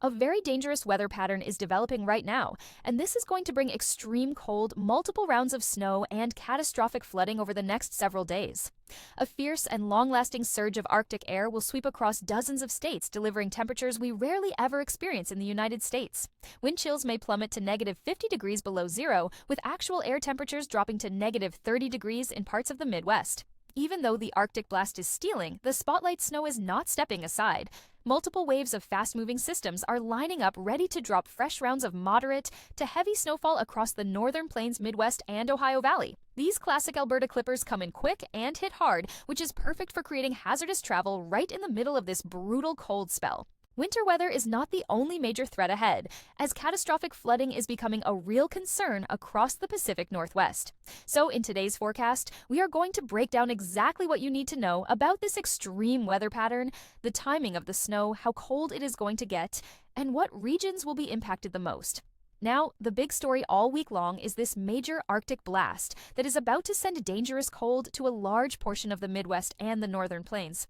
A very dangerous weather pattern is developing right now, and this is going to bring extreme cold, multiple rounds of snow, and catastrophic flooding over the next several days. A fierce and long-lasting surge of Arctic air will sweep across dozens of states, delivering temperatures we rarely ever experience in the United States. Wind chills may plummet to negative 50 degrees below zero, with actual air temperatures dropping to negative 30 degrees in parts of the Midwest. Even though the Arctic blast is stealing, the spotlight snow is not stepping aside. Multiple waves of fast-moving systems are lining up ready to drop fresh rounds of moderate to heavy snowfall across the northern plains, Midwest, and Ohio Valley. These classic Alberta clippers come in quick and hit hard, which is perfect for creating hazardous travel right in the middle of this brutal cold spell. Winter weather is not the only major threat ahead, as catastrophic flooding is becoming a real concern across the Pacific Northwest. So in today's forecast, we are going to break down exactly what you need to know about this extreme weather pattern, the timing of the snow, how cold it is going to get, and what regions will be impacted the most. Now, the big story all week long is this major Arctic blast that is about to send dangerous cold to a large portion of the Midwest and the northern plains.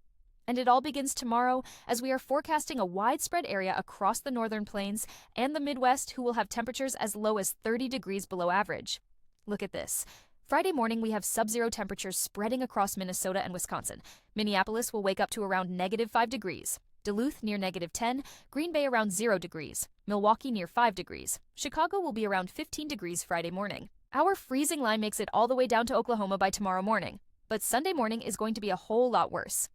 And it all begins tomorrow as we are forecasting a widespread area across the northern plains and the Midwest who will have temperatures as low as 30 degrees below average. Look at this. Friday morning, we have sub-zero temperatures spreading across Minnesota and Wisconsin. Minneapolis will wake up to around negative 5 degrees. Duluth near negative 10, Green Bay around 0 degrees, Milwaukee near 5 degrees. Chicago will be around 15 degrees Friday morning. Our freezing line makes it all the way down to Oklahoma by tomorrow morning. But Sunday morning is going to be a whole lot worse.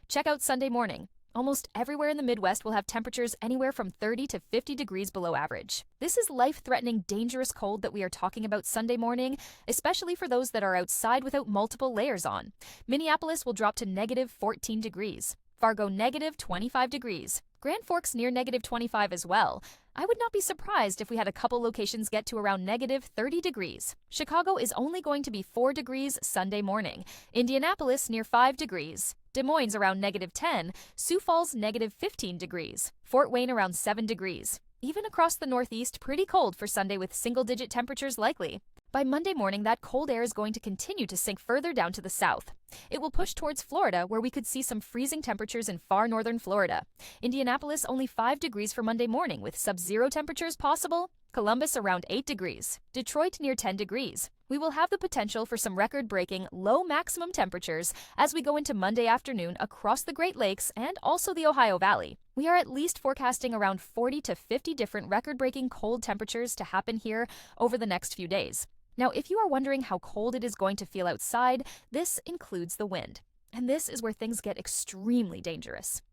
Check out Sunday morning. Almost everywhere in the Midwest will have temperatures anywhere from 30 to 50 degrees below average. This is life-threatening, dangerous cold that we are talking about Sunday morning, especially for those that are outside without multiple layers on. Minneapolis will drop to negative 14 degrees. Fargo negative 25 degrees. Grand Forks near negative 25 as well. I would not be surprised if we had a couple locations get to around negative 30 degrees. Chicago is only going to be 4 degrees Sunday morning. Indianapolis near 5 degrees. Des Moines around negative 10, Sioux Falls negative 15 degrees, Fort Wayne around 7 degrees. Even across the Northeast, pretty cold for Sunday with single-digit temperatures likely. By Monday morning, that cold air is going to continue to sink further down to the south. It will push towards Florida, where we could see some freezing temperatures in far northern Florida. Indianapolis only 5 degrees for Monday morning with sub-zero temperatures possible. Columbus around 8 degrees. Detroit near 10 degrees. We will have the potential for some record-breaking low maximum temperatures as we go into Monday afternoon across the Great Lakes and also the Ohio Valley. We are at least forecasting around 40 to 50 different record-breaking cold temperatures to happen here over the next few days. Now, if you are wondering how cold it is going to feel outside, this includes the wind. And this is where things get extremely dangerous.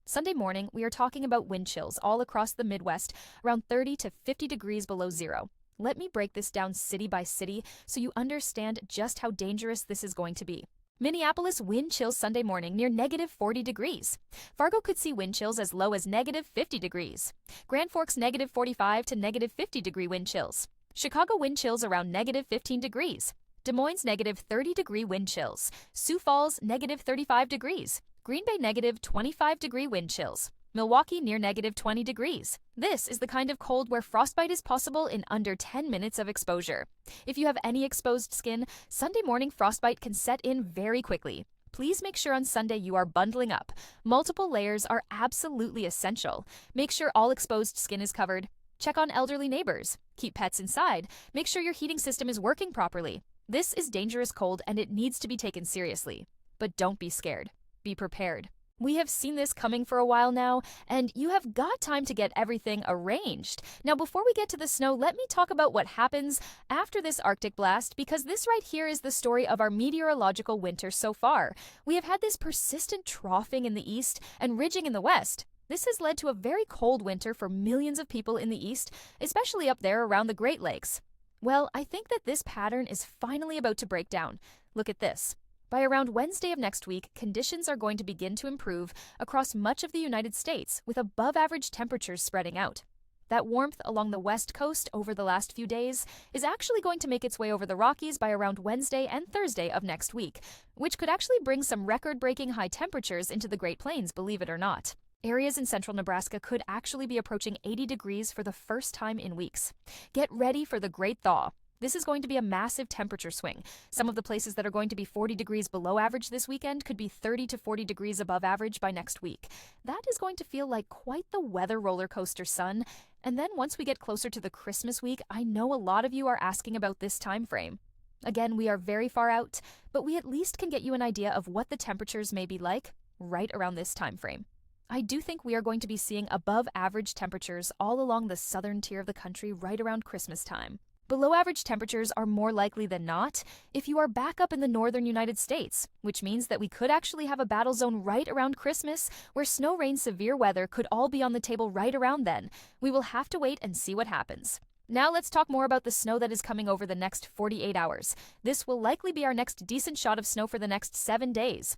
Sunday morning, we are talking about wind chills all across the Midwest, around 30 to 50 degrees below zero. Let me break this down city by city so you understand just how dangerous this is going to be. Minneapolis wind chills Sunday morning near negative 40 degrees. Fargo could see wind chills as low as negative 50 degrees. Grand Forks negative 45 to negative 50 degree wind chills. Chicago wind chills around negative 15 degrees. Des Moines negative 30 degree wind chills. Sioux Falls negative 35 degrees. Green Bay negative 25 degree wind chills. Milwaukee near negative 20 degrees. This is the kind of cold where frostbite is possible in under 10 minutes of exposure. If you have any exposed skin, Sunday morning frostbite can set in very quickly. Please make sure on Sunday you are bundling up. Multiple layers are absolutely essential. Make sure all exposed skin is covered. Check on elderly neighbors. Keep pets inside. Make sure your heating system is working properly. This is dangerous cold and it needs to be taken seriously. But don't be scared. Be prepared. We have seen this coming for a while now, and you have got time to get everything arranged. Now, before we get to the snow, let me talk about what happens after this Arctic blast, because this right here is the story of our meteorological winter so far. We have had this persistent troughing in the east and ridging in the west. This has led to a very cold winter for millions of people in the east, especially up there around the Great Lakes. Well, I think that this pattern is finally about to break down. Look at this. By around Wednesday of next week, conditions are going to begin to improve across much of the United States, with above-average temperatures spreading out. That warmth along the west coast over the last few days is actually going to make its way over the Rockies by around Wednesday and Thursday of next week, which could actually bring some record-breaking high temperatures into the Great Plains, believe it or not. Areas in central Nebraska could actually be approaching 80 degrees for the first time in weeks. Get ready for the Great Thaw. This is going to be a massive temperature swing. Some of the places that are going to be 40 degrees below average this weekend could be 30 to 40 degrees above average by next week. That is going to feel like quite the weather roller coaster, son. And then once we get closer to the Christmas week, I know a lot of you are asking about this time frame. Again, we are very far out, but we at least can get you an idea of what the temperatures may be like right around this time frame. I do think we are going to be seeing above average temperatures all along the southern tier of the country right around Christmas time. Below average temperatures are more likely than not if you are back up in the northern United States, which means that we could actually have a battle zone right around Christmas where snow, rain, severe weather could all be on the table right around then. We will have to wait and see what happens. Now let's talk more about the snow that is coming over the next 48 hours. This will likely be our next decent shot of snow for the next 7 days.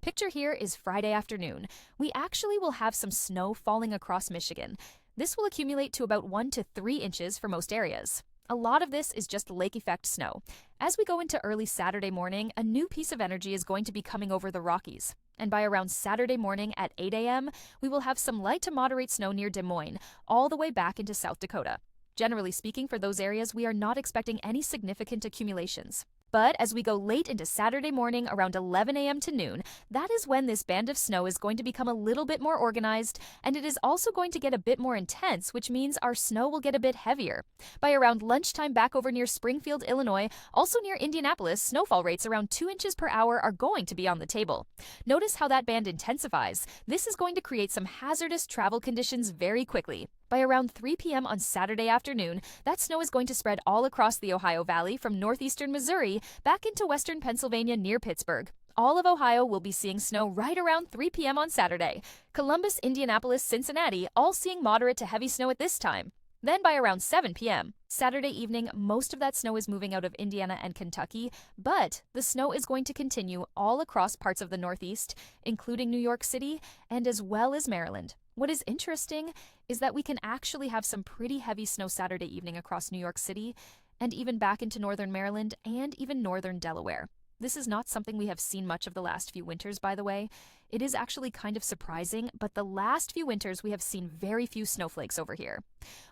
Picture here is Friday afternoon. We actually will have some snow falling across Michigan. This will accumulate to about 1 to 3 inches for most areas. A lot of this is just lake effect snow. As we go into early Saturday morning, a new piece of energy is going to be coming over the Rockies. And by around Saturday morning at 8 a.m., we will have some light to moderate snow near Des Moines, all the way back into South Dakota. Generally speaking, for those areas, we are not expecting any significant accumulations. But as we go late into Saturday morning around 11 a.m. to noon, that is when this band of snow is going to become a little bit more organized, and it is also going to get a bit more intense, which means our snow will get a bit heavier. By around lunchtime back over near Springfield, Illinois, also near Indianapolis, snowfall rates around 2 inches per hour are going to be on the table. Notice how that band intensifies. This is going to create some hazardous travel conditions very quickly. By around 3 p.m. on Saturday afternoon, that snow is going to spread all across the Ohio Valley from northeastern Missouri back into western Pennsylvania near Pittsburgh. All of Ohio will be seeing snow right around 3 p.m. on Saturday. Columbus, Indianapolis, Cincinnati, all seeing moderate to heavy snow at this time. Then by around 7 p.m. Saturday evening, most of that snow is moving out of Indiana and Kentucky, but the snow is going to continue all across parts of the Northeast, including New York City and as well as Maryland. What is interesting is that we can actually have some pretty heavy snow Saturday evening across New York City and even back into northern Maryland and even northern Delaware. This is not something we have seen much of the last few winters, by the way. It is actually kind of surprising, but the last few winters we have seen very few snowflakes over here.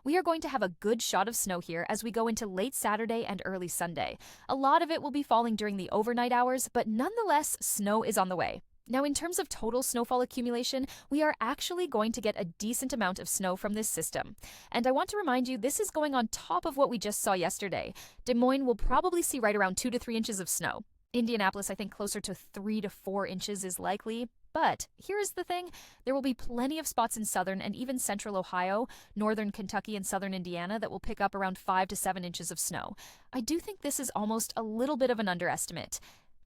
We are going to have a good shot of snow here as we go into late Saturday and early Sunday. A lot of it will be falling during the overnight hours, but nonetheless, snow is on the way. Now, in terms of total snowfall accumulation, we are actually going to get a decent amount of snow from this system. And I want to remind you, this is going on top of what we just saw yesterday. Des Moines will probably see right around 2 to 3 inches of snow. Indianapolis, I think closer to 3 to 4 inches is likely. But here is the thing, there will be plenty of spots in southern and even central Ohio, northern Kentucky and southern Indiana that will pick up around 5 to 7 inches of snow. I do think this is almost a little bit of an underestimate.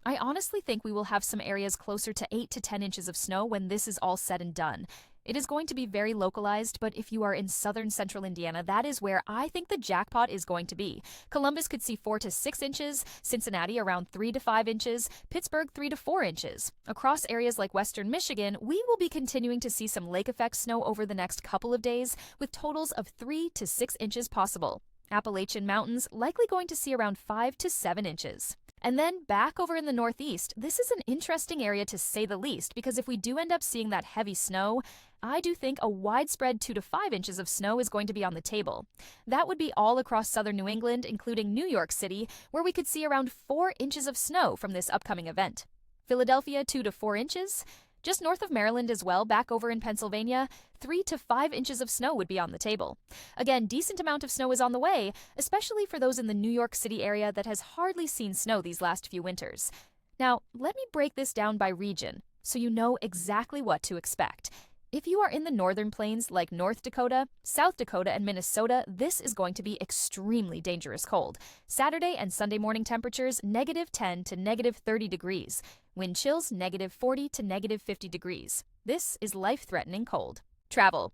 I honestly think we will have some areas closer to 8 to 10 inches of snow when this is all said and done. It is going to be very localized, but if you are in southern central Indiana, that is where I think the jackpot is going to be. Columbus could see 4 to 6 inches, Cincinnati around 3 to 5 inches, Pittsburgh 3 to 4 inches. Across areas like western Michigan, we will be continuing to see some lake effect snow over the next couple of days, with totals of 3 to 6 inches possible. Appalachian Mountains likely going to see around 5 to 7 inches. And then back over in the Northeast, this is an interesting area to say the least, because if we do end up seeing that heavy snow, I do think a widespread 2 to 5 inches of snow is going to be on the table. That would be all across southern New England, including New York City, where we could see around 4 inches of snow from this upcoming event. Philadelphia, 2 to 4 inches. Just north of Maryland as well, back over in Pennsylvania, 3 to 5 inches of snow would be on the table. Again, decent amount of snow is on the way, especially for those in the New York City area that has hardly seen snow these last few winters. Now, let me break this down by region so you know exactly what to expect. If you are in the northern plains like North Dakota, South Dakota, and Minnesota, this is going to be extremely dangerous cold. Saturday and Sunday morning temperatures -10 to -30 degrees. Wind chills -40 to -50 degrees. This is life-threatening cold. Travel.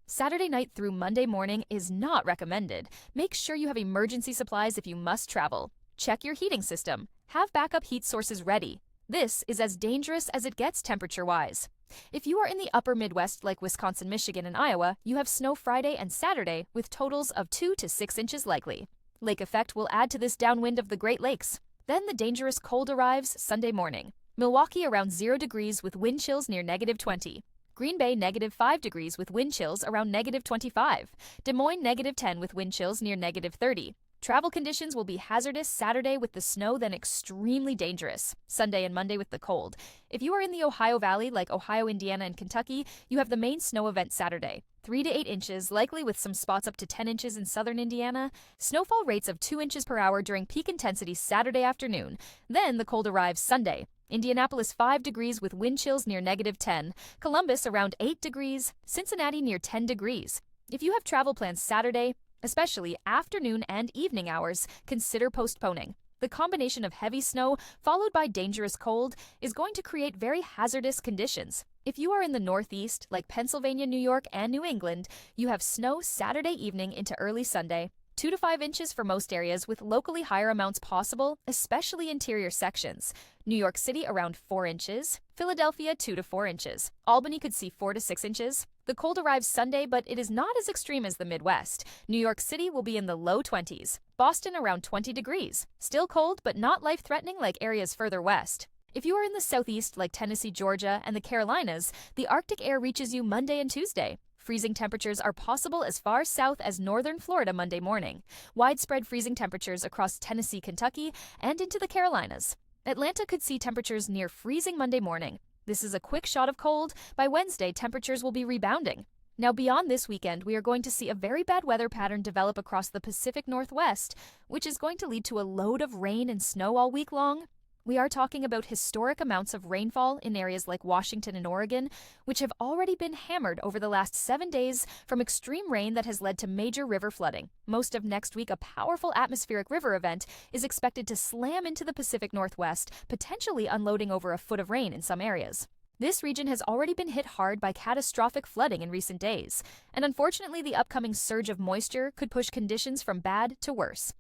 Saturday night through Monday morning is not recommended. Make sure you have emergency supplies if you must travel. Check your heating system. Have backup heat sources ready. This is as dangerous as it gets temperature-wise. If you are in the upper Midwest like Wisconsin, Michigan, and Iowa, you have snow Friday and Saturday with totals of 2 to 6 inches likely. Lake effect will add to this downwind of the Great Lakes. Then the dangerous cold arrives Sunday morning. Milwaukee around 0 degrees with wind chills near -20. Green Bay -5 degrees with wind chills around -25. Des Moines -10 with wind chills near -30. Travel conditions will be hazardous Saturday with the snow, then extremely dangerous Sunday and Monday with the cold. If you are in the Ohio Valley, like Ohio, Indiana, and Kentucky, you have the main snow event Saturday. 3 to 8 inches, likely with some spots up to 10 inches in southern Indiana. Snowfall rates of 2 inches per hour during peak intensity Saturday afternoon. Then the cold arrives Sunday. Indianapolis 5 degrees with wind chills near -10. Columbus around 8 degrees. Cincinnati near 10 degrees. If you have travel plans Saturday, especially afternoon and evening hours, consider postponing. The combination of heavy snow followed by dangerous cold is going to create very hazardous conditions. If you are in the Northeast, like Pennsylvania, New York, and New England, you have snow Saturday evening into early Sunday. 2 to 5 inches for most areas, with locally higher amounts possible, especially interior sections. New York City around 4 inches. Philadelphia 2 to 4 inches. Albany could see 4 to 6 inches. The cold arrives Sunday, but it is not as extreme as the Midwest. New York City will be in the low 20s. Boston around 20 degrees. Still cold, but not life-threatening like areas further west. If you are in the Southeast, like Tennessee, Georgia, and the Carolinas, the Arctic air reaches you Monday and Tuesday. Freezing temperatures are possible as far south as northern Florida Monday morning. Widespread freezing temperatures across Tennessee, Kentucky, and into the Carolinas. Atlanta could see temperatures near freezing Monday morning. This is a quick shot of cold. By Wednesday, temperatures will be rebounding. Now, beyond this weekend, we are going to see a very bad weather pattern develop across the Pacific Northwest, which is going to lead to a load of rain and snow all week long. We are talking about historic amounts of rainfall in areas like Washington and Oregon, which have already been hammered over the last 7 days from extreme rain that has led to major river flooding. Most of next week, a powerful atmospheric river event is expected to slam into the Pacific Northwest, potentially unloading over a foot of rain in some areas. This region has already been hit hard by catastrophic flooding in recent days, and unfortunately the upcoming surge of moisture could push conditions from bad to worse.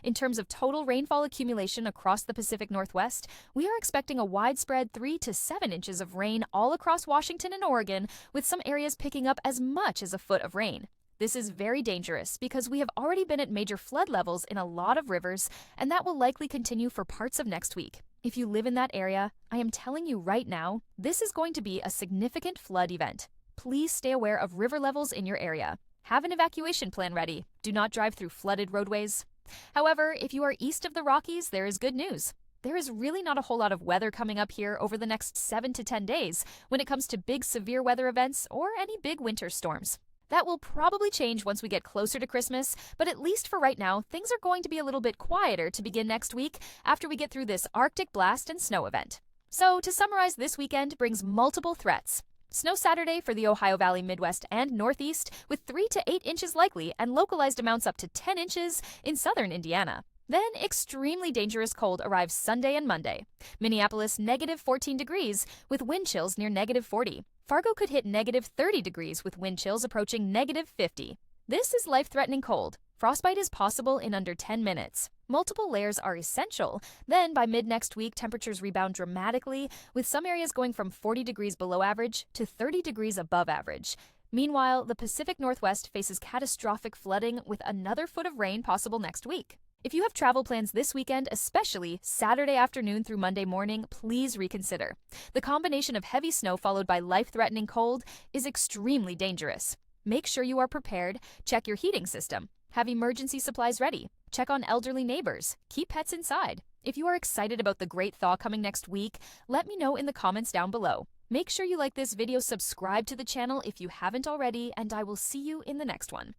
In terms of total rainfall accumulation across the Pacific Northwest, we are expecting a widespread 3 to 7 inches of rain all across Washington and Oregon, with some areas picking up as much as a foot of rain. This is very dangerous because we have already been at major flood levels in a lot of rivers, and that will likely continue for parts of next week. If you live in that area, I am telling you right now, this is going to be a significant flood event. Please stay aware of river levels in your area. Have an evacuation plan ready. Do not drive through flooded roadways. However, if you are east of the Rockies, there is good news. There is really not a whole lot of weather coming up here over the next 7 to 10 days when it comes to big severe weather events or any big winter storms. That will probably change once we get closer to Christmas, but at least for right now, things are going to be a little bit quieter to begin next week after we get through this Arctic blast and snow event. So, to summarize, this weekend brings multiple threats. Snow Saturday for the Ohio Valley, Midwest, and Northeast, with 3 to 8 inches likely and localized amounts up to 10 inches in southern Indiana. Then, extremely dangerous cold arrives Sunday and Monday. Minneapolis, -14 degrees, with wind chills near -40. Fargo could hit -30 degrees with wind chills approaching -50. This is life-threatening cold. Frostbite is possible in under 10 minutes. Multiple layers are essential. Then, by mid-next week, temperatures rebound dramatically, with some areas going from 40 degrees below average to 30 degrees above average. Meanwhile, the Pacific Northwest faces catastrophic flooding with another foot of rain possible next week. If you have travel plans this weekend, especially Saturday afternoon through Monday morning, please reconsider. The combination of heavy snow followed by life-threatening cold is extremely dangerous. Make sure you are prepared. Check your heating system. Have emergency supplies ready. Check on elderly neighbors. Keep pets inside. If you are excited about the great thaw coming next week, let me know in the comments down below. Make sure you like this video, subscribe to the channel if you haven't already, and I will see you in the next one.